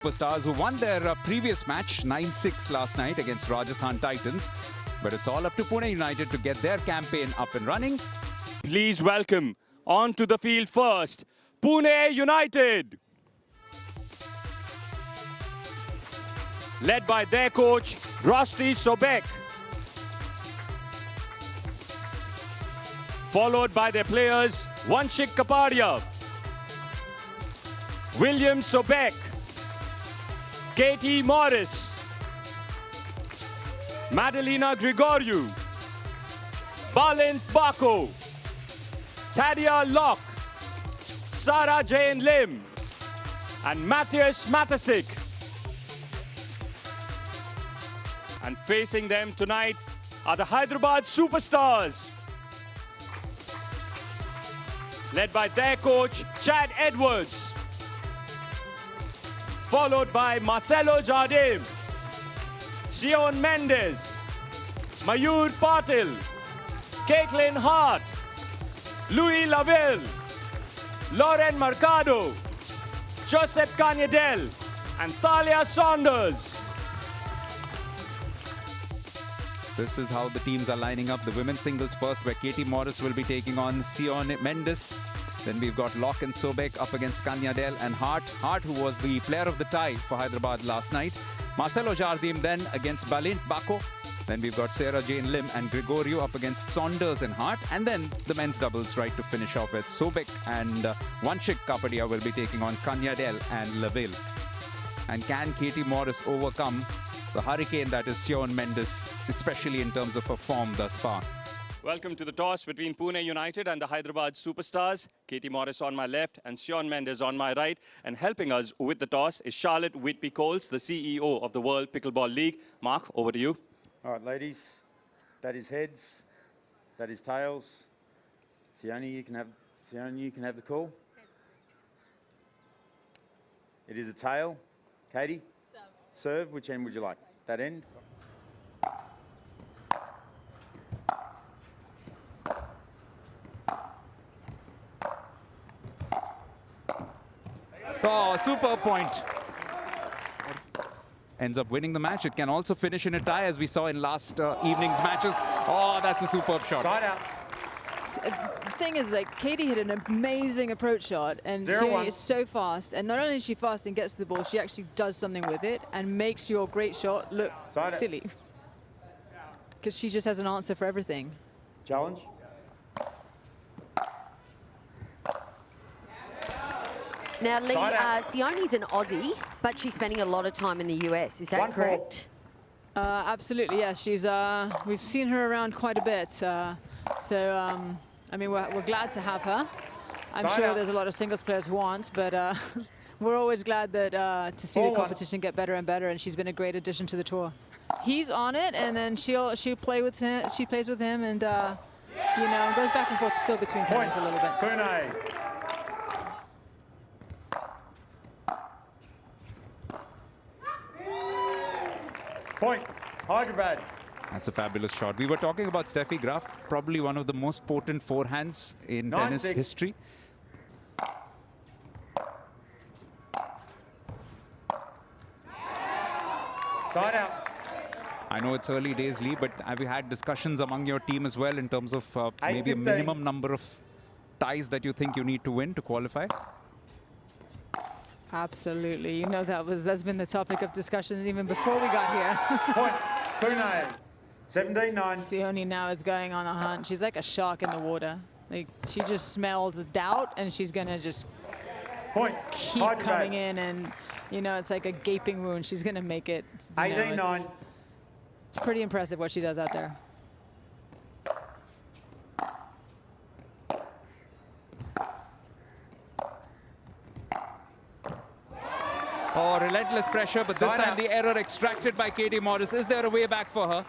Superstars who won their previous match 9-6 last night against Rajasthan Titans. But it's all up to Pune United to get their campaign up and running. Please welcome onto the field first, Pune United. Led by their coach, Rosti Sobek. Followed by their players, Vanshik Kapadia, William Sobek, Katie Morris, Madalina Grigoriou, Balint Bako, Tadia Locke, Sarah Jane Lim, and Matthias Matasik. And facing them tonight are the Hyderabad Superstars, led by their coach, Chad Edwards, followed by Marcelo Jardim, Sion Mendes, Mayur Patil, Caitlin Hart, Louis Laville, Lauren Mercado, Joseph Canyadel, and Thalia Saunders. This is how the teams are lining up. The women's singles first, where Katie Morris will be taking on Sion Mendes. Then we've got Locke and Sobek up against Kanyadel and Hart. Hart, who was the player of the tie for Hyderabad last night. Marcelo Jardim then against Balint Bako. Then we've got Sarah Jane Lim and Grigoriou up against Saunders and Hart. And then the men's doubles right to finish off with Sobek and Vanshik Kapadia will be taking on Kanyadel and Laville. And can Katie Morris overcome the hurricane that is Sion Mendes, especially in terms of her form thus far? Welcome to the toss between Pune United and the Hyderabad Superstars. Katie Morris on my left and Sion Mendes on my right. And helping us with the toss is Charlotte Whitby-Coles, the CEO of the World Pickleball League. Mark, over to you. All right, ladies, that is heads, that is tails. Sione, you can have the call. Heads. It is a tail. Katie? Serve. Serve, which end would you like? That end? Oh, super point. Ends up winning the match. It can also finish in a tie, as we saw in last evening's matches. Oh, that's a superb shot. Side out. The thing is, like, Katie hit an amazing approach shot, and Sione is so fast. And not only is she fast and gets to the ball, she actually does something with it and makes your great shot look silly. Because she just has an answer for everything. Challenge. Now, Lee, Sione's an Aussie, but she's spending a lot of time in the US. Is that correct? Absolutely, yeah. She's we've seen her around quite a bit. I mean, we're glad to have her. I'm sure there's a lot of singles players who aren't, but we're always glad that to see the competition get better and better. And she's been a great addition to the tour. He's on it, and then she'll play with him. She plays with him, and you know, goes back and forth still between tennis a little bit. Pune. Point, Hyderabad. That's a fabulous shot. We were talking about Steffi Graf, probably one of the most potent forehands in tennis history. Side out. I know it's early days, Lee, but have you had discussions among your team as well in terms of maybe a minimum number of ties that you think you need to win to qualify? Absolutely. You know, that's been the topic of discussion even before we got here. Point, Pune. 17-9. Sione now is going on a hunt. She's like a shark in the water. Like, she just smells doubt, and she's going to just keep coming in. And, you know, it's like a gaping wound. She's going to make it. 18-9. It's pretty impressive what she does out there. Oh, relentless pressure, but this time the error extracted by Katie Morris. Is there a way back for her?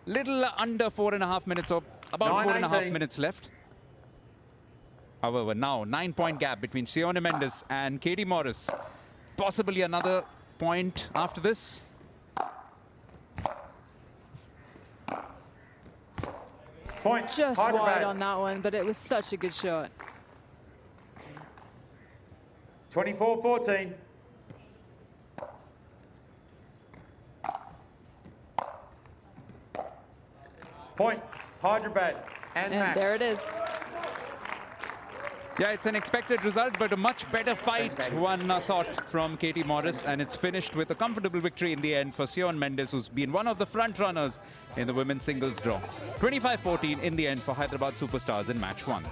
Little under 4.5 minutes, or about 4.5 minutes left. However, now 9-point gap between Sion Mendes and Katie Morris. Possibly another point after this. Point. Just wide on that one, but it was such a good shot. 24-14. Point, Hyderabad and match. there it is. Yeah, it's an expected result, but a much better fight, one thought from Katie Morris, and it's finished with a comfortable victory in the end for Sion Mendes, who's been one of the front runners in the women's singles draw. 25-14 in the end for Hyderabad Superstars in match 1.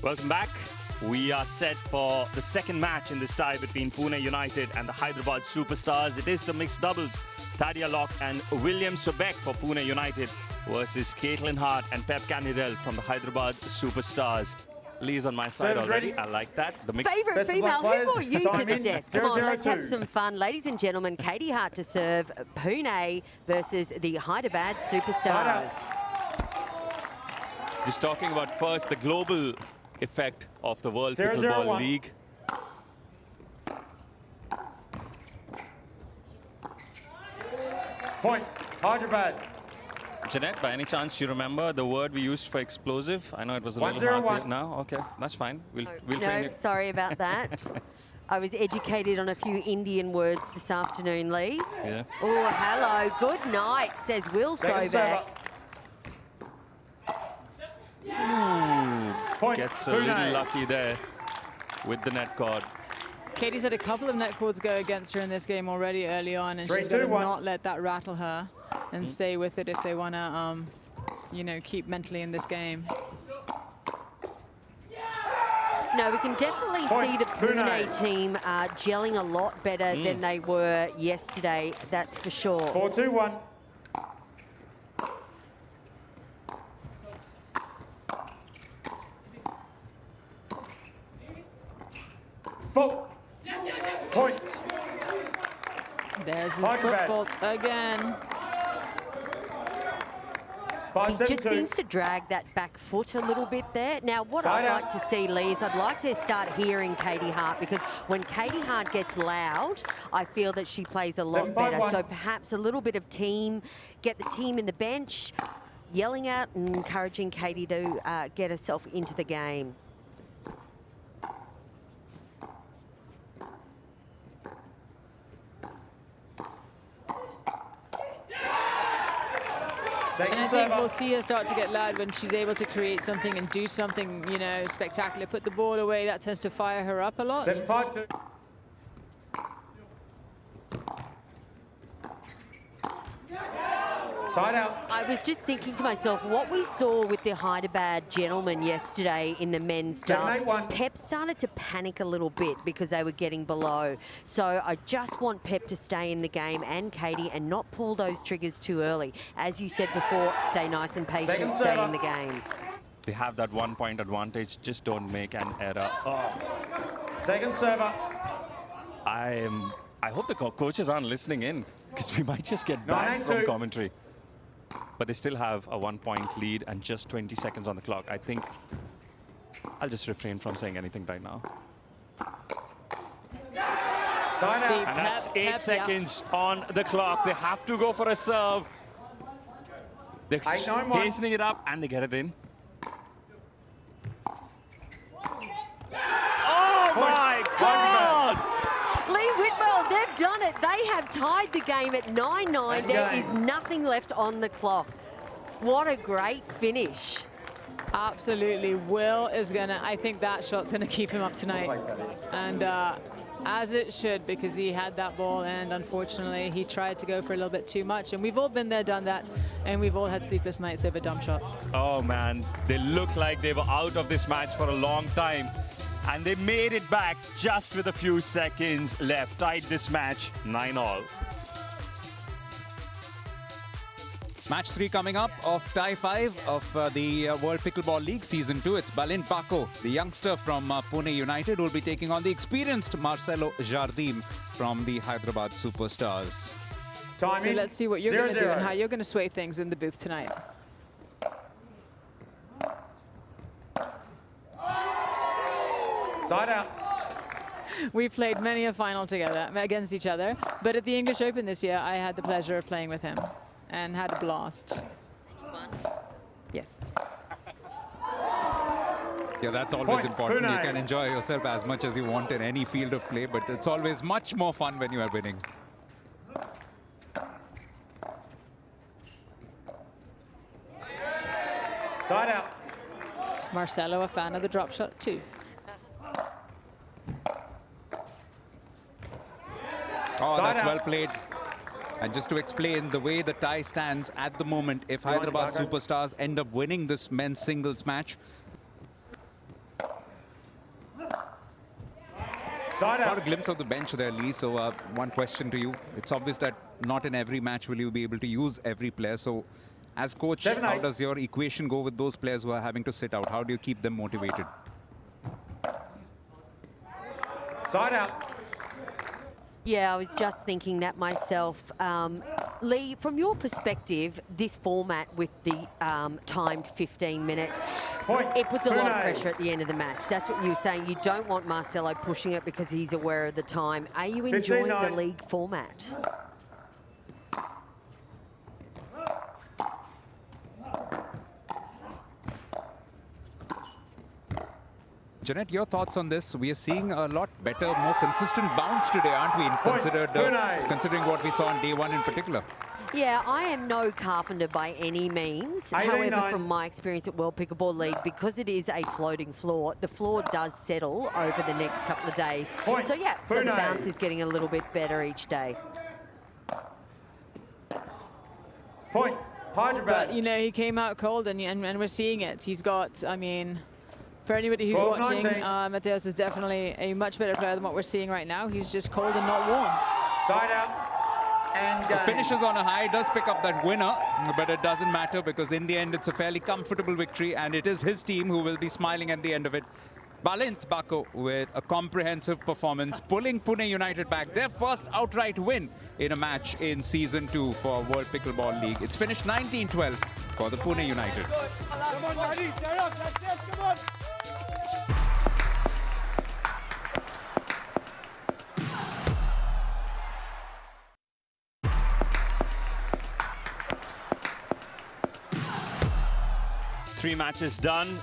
Welcome back. We are set for the second match in this tie between Pune United and the Hyderabad Superstars. It is the mixed doubles. Tadia Locke and William Sobek for Pune United versus Caitlin Hart and Pep Cannadel from the Hyderabad Superstars. Lee's on my side already. I like that. The mixed Favourite female, who brought you to the desk? Come on, let's have some fun. Ladies and gentlemen, Katie Hart to serve. Pune versus the Hyderabad Superstars. Just talking about first the global effect of the World Pickleball League. Point, Hyderabad. Jeanette, by any chance you remember the word we used for explosive? I know it was a little hard now. Okay, that's fine. We'll train you. Sorry about that. I was educated on a few Indian words this afternoon, Lee. Yeah. Oh, hello. Good night, says Will Sobek. Gets a little lucky there with the net cord. Katie's had a couple of net cords go against her in this game already early on, and she's going to not let that rattle her and stay with it if they want to, you know, keep mentally in this game. No, we can definitely see the Pune team gelling a lot better than they were yesterday, that's for sure. 4-2-1. Point. There's his foot fault again. He just seems to drag that back foot a little bit there. Now, what I'd like to see, Lee, is I'd like to start hearing Katie Hart, because when Katie Hart gets loud, I feel that she plays a lot better. So perhaps a little bit of team, get the team in the bench, yelling out and encouraging Katie to get herself into the game. And I think we'll see her start to get loud when she's able to create something and do something, you know, spectacular. Put the ball away, that tends to fire her up a lot. 7-5-2. Side out. I was just thinking to myself, what we saw with the Hyderabad gentlemen yesterday in the men's dubs, Pep started to panic a little bit because they were getting below. So I just want Pep to stay in the game and Katie and not pull those triggers too early. As you said before, stay nice and patient, stay in the game. They have that 1 point advantage, just don't make an error. Second server. I hope the coaches aren't listening in, because we might just get banned from commentary. But they still have a 1 point lead and just 20 seconds on the clock. I think I'll just refrain from saying anything right now. And that's 8 seconds on the clock. They have to go for a serve. They're hastening it up and they get it in. Oh my God! Lee Whitwell, they've done it. They have tied the game at 9-9. There is nothing left on the clock. What a great finish. Absolutely. Will is going to, I think that shot's going to keep him up tonight. And as it should, because he had that ball and unfortunately he tried to go for a little bit too much. And we've all been there, done that. And we've all had sleepless nights over dumb shots. Oh man, they look like they were out of this match for a long time. And they made it back just with a few seconds left. Tied this match 9-all. Match 3 coming up of tie 5 of the World Pickleball League Season 2. It's Balint Bako, the youngster from Pune United, who will be taking on the experienced Marcelo Jardim from the Hyderabad Superstars. So let's see what you're going to do and how you're going to sway things in the booth tonight. Side out. We played many a final together against each other, but at the English Open this year, I had the pleasure of playing with him and had a blast. Yes. Yeah, that's always important. You can enjoy yourself as much as you want in any field of play, but it's always much more fun when you are winning. Side out. Marcelo, a fan of the drop shot too. Oh, Side that's out. well played. And just to explain the way the tie stands at the moment, if Hyderabad Superstars end up winning this men's singles match, got a glimpse of the bench there, Lee. So one question to you. It's obvious that not in every match will you be able to use every player. So as coach, how does your equation go with those players who are having to sit out? How do you keep them motivated? Side out. Yeah, I was just thinking that myself. Lee, from your perspective, this format with the timed 15 minutes, it puts a lot of pressure at the end of the match. That's what you're saying. You don't want Marcelo pushing it because he's aware of the time. Are you enjoying the league format? Jeanette, your thoughts on this? We are seeing a lot better, more consistent bounce today, aren't we? Considering what we saw on day one in particular. Yeah, I am no carpenter by any means. However, from my experience at World Pickleball League, because it is a floating floor, the floor does settle over the next couple of days. So yeah, so the bounce is getting a little bit better each day. Point. Hyderabad. But, you know, he came out cold and we're seeing it. He's got, I mean, for anybody who's watching, Mateus is definitely a much better player than what we're seeing right now. He's just cold and not warm. Side out. And finishes on a high, does pick up that winner, but it doesn't matter because in the end it's a fairly comfortable victory and it is his team who will be smiling at the end of it. Balint Bako with a comprehensive performance, pulling Pune United back, their first outright win in a match in Season 2 for World Pickleball League. It's finished 19-12 for the Pune United. Come on, Daddy, stand up, that's it, come on. Three matches done,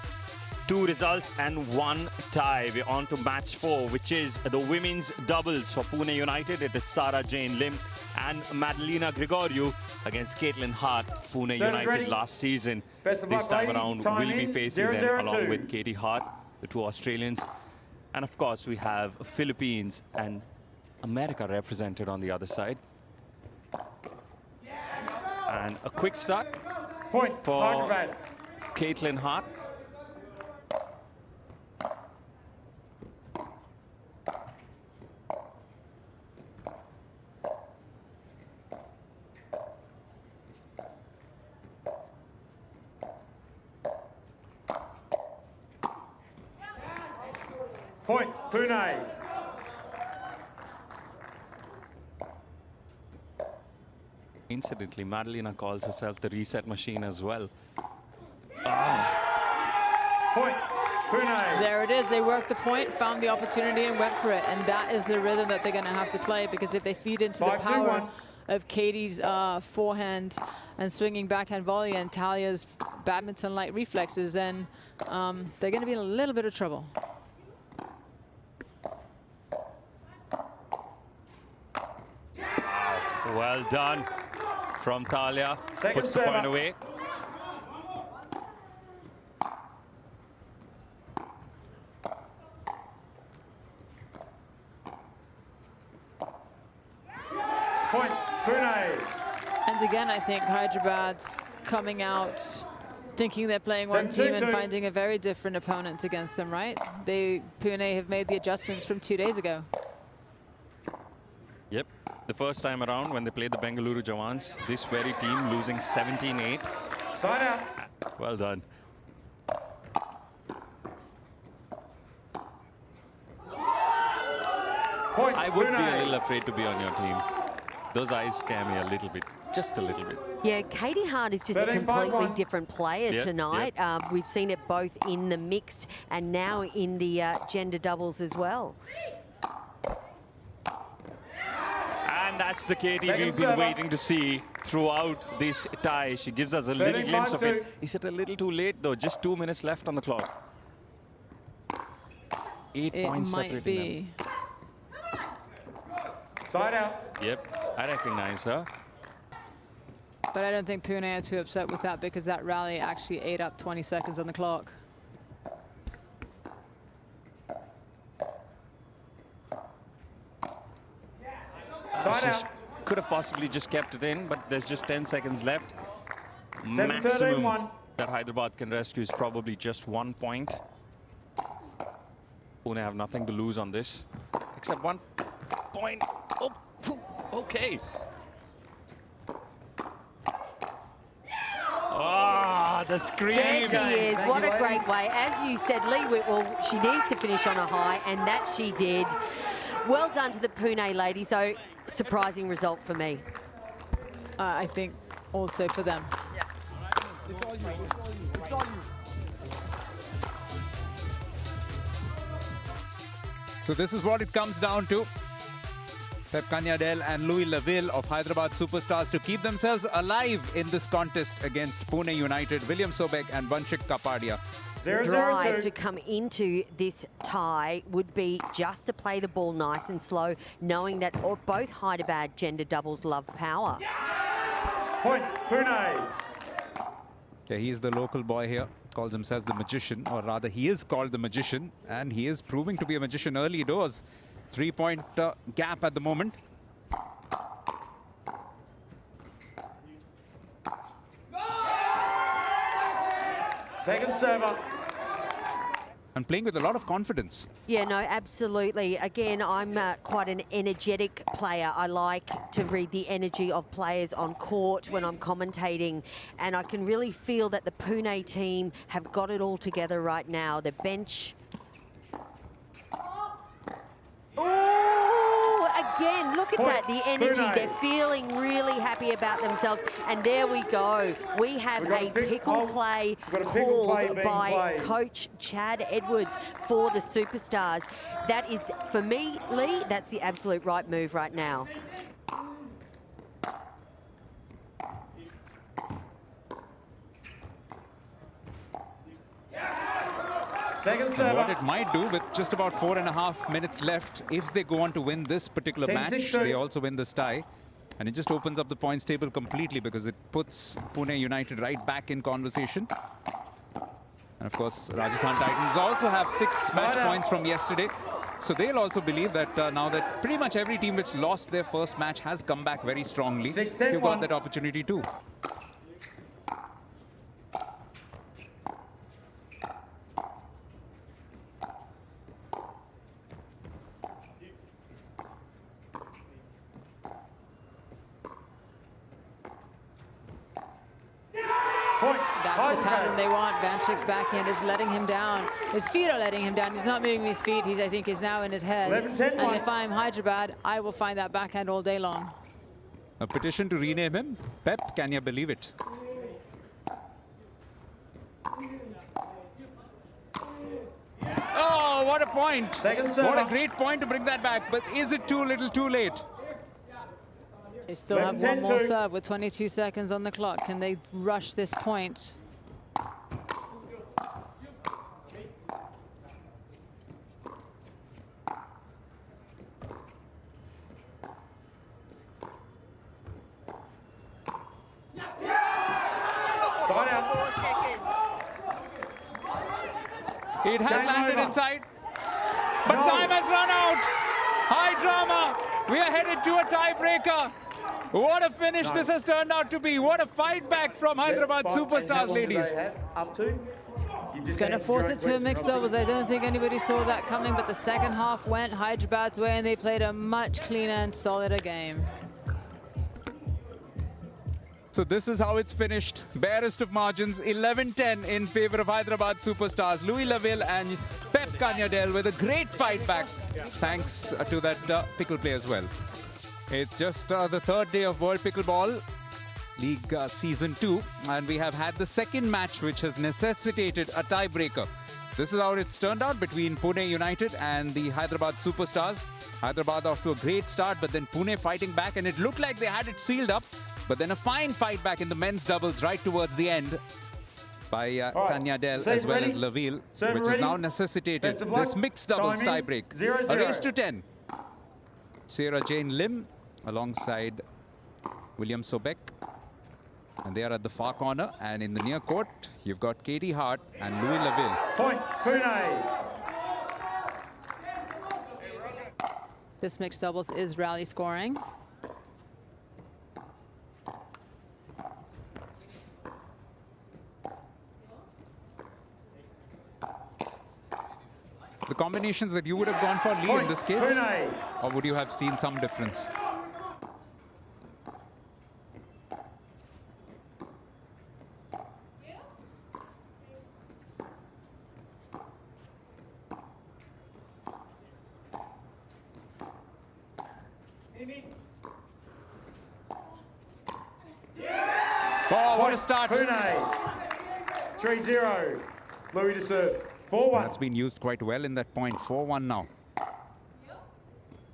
2 results and 1 tie. We're on to match 4, which is the women's doubles for Pune United. It is Sarah Jane Lim and Madalina Grigoriou against Caitlin Hart. Pune United last season. This time around, we'll be facing them along with Katie Hart, the 2 Australians. And of course, we have Philippines and America represented on the other side. And a quick start for Caitlin Hart. Point, Pune. Incidentally, Madalina calls herself the reset machine as well. Point, Pune. There it is. They worked the point, found the opportunity, and went for it. And that is the rhythm that they're going to have to play, because if they feed into the power of Katie's forehand and swinging backhand volley and Talia's badminton-like reflexes, then they're going to be in a little bit of trouble. Well done from Talia. Puts the point away. Point, Pune. And again, I think Hyderabad's coming out thinking they're playing one team and finding a very different opponent against them, right? Pune have made the adjustments from 2 days ago. Yep, the first time around when they played the Bengaluru Jawans, this very team losing 17-8. Side out. Well done. Point, I would be Pune. a little afraid to be on your team. Those eyes scare me a little bit, just a little bit. Yeah, Katie Hart is just a completely different player tonight. We've seen it both in the mixed and now in the gender doubles as well. And And that's the Katie we've been waiting to see throughout this tie. She gives us a little glimpse of it. Is it a little too late though? Just 2 minutes left on the clock. 8 points separating them. Side out. Yep, I recognize her. But I don't think Pune are too upset with that because that rally actually ate up 20 seconds on the clock. Could have possibly just kept it in, but there's just 10 seconds left. 7-13-1. Maximum that Hyderabad can rescue is probably just 1 point. Pune have nothing to lose on this, except 1 point. Oh, okay. Ah, the scream. There she is. What a great way. As you said, Lee Whitwell, she needs to finish on a high, and that she did. Well done to the Pune ladies. So, surprising result for me. I think also for them. Yeah. It's all you. It's all you. So this is what it comes down to. Pep Kanyadel and Louis Laville of Hyderabad Superstars to keep themselves alive in this contest against Pune United. William Sobek and Vanshik Kapadia. Drive to come into this tie would be just to play the ball nice and slow, knowing that both Hyderabad gender doubles love power. Point, Pune. Yeah, he's the local boy here. Calls himself the magician, or rather he is called the magician, and he is proving to be a magician early doors. 3-point gap at the moment. Second server. And playing with a lot of confidence. Yeah, no, absolutely. Again, I'm quite an energetic player. I like to read the energy of players on court when I'm commentating, and I can really feel that the Pune team have got it all together right now. The bench. Again, look at that, the energy. They're feeling really happy about themselves. And there we go. We have a pickle play called by Coach Chad Edwards for the Superstars. That is, for me, Lee, that's the absolute right move right now. And what it might do with just about 4.5 minutes left, if they go on to win this particular match, they also win this tie. And it just opens up the points table completely because it puts Pune United right back in conversation. And of course, Rajasthan Titans also have 6 match points from yesterday. So they'll also believe that now that pretty much every team which lost their first match has come back very strongly. You've got that opportunity too. That's the pattern they want. Vanshik's backhand is letting him down. His feet are letting him down. He's not moving his feet. I think he's now in his head. And if I'm Hyderabad, I will find that backhand all day long. A petition to rename him Pep, can you believe it? Oh, what a point. What a great point to bring that back. But is it too little too late? They still have one more serve with 22 seconds on the clock. Can they rush this point? It has landed inside, but time has run out. High drama. We are headed to a tiebreaker. What a finish this has turned out to be. What a fight back from Hyderabad Superstars, ladies. It's going to force it to a mixed doubles. I don't think anybody saw that coming, but the second half went Hyderabad's way and they played a much cleaner and solider game. So this is how it's finished. Barest of margins, 11-10 in favor of Hyderabad Superstars. Louis Laville and Pep Kanyadel with a great fight back. Thanks to that pickle play as well. It's just the third day of World Pickleball League Season 2. And we have had the second match which has necessitated a tiebreaker. This is how it's turned out between Pune United and the Hyderabad Superstars. Hyderabad off to a great start, but then Pune fighting back, and it looked like they had it sealed up. But then a fine fight back in the men's doubles right towards the end by Kanya Del as well as Laville, which has now necessitated this mixed doubles tiebreak. A race to 10. Sarah Jane Lim alongside William Sobek. And they are at the far corner. And in the near court, you've got Katie Hart and Louis Laville. Point, Pune. This mixed doubles is rally scoring. The combinations that you would have gone for, Lee, Point, in this case, Pune. or would you have seen some difference? Oh, what a start. Pune. 3-0. Louis to serve. 4-1. That's been used quite well in that point. 4-1 now.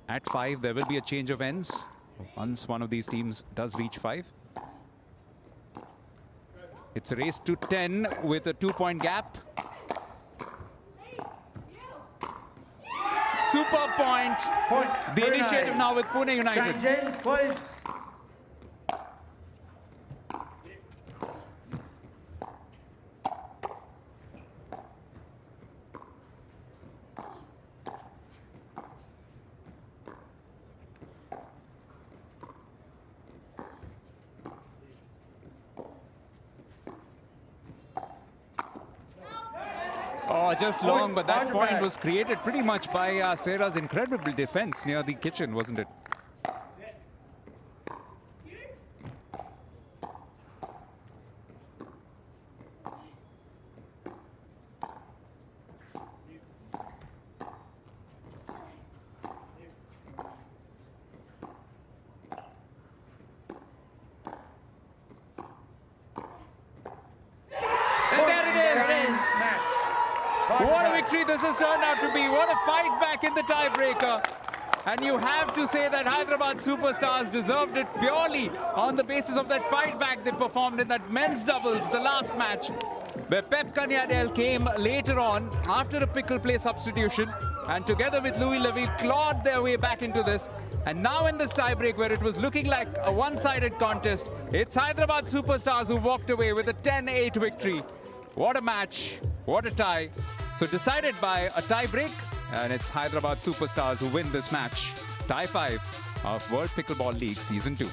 At 5, there will be a change of ends once one of these teams does reach 5. It's a race to 10 with a 2-point gap. Super point. Point, The Pune. initiative now with Pune United. Change ends, please. Oh, just long, but that Hyderabad. point was created pretty much by Sarah's incredible defense near the kitchen, wasn't it? And there it is! What a victory this has turned out to be. What a fight back in the tiebreaker. And you have to say that Hyderabad Superstars deserved it purely on the basis of that fight back they performed in that men's doubles, the last match, where Pep Kanyadel came later on after a pickle play substitution and together with Louis Laville clawed their way back into this. And now in this tiebreak where it was looking like a one-sided contest, it's Hyderabad Superstars who walked away with a 10-8 victory. What a match, what a tie. So decided by a tie break, and it's Hyderabad Superstars who win this match. Tie 5 of World Pickleball League Season 2.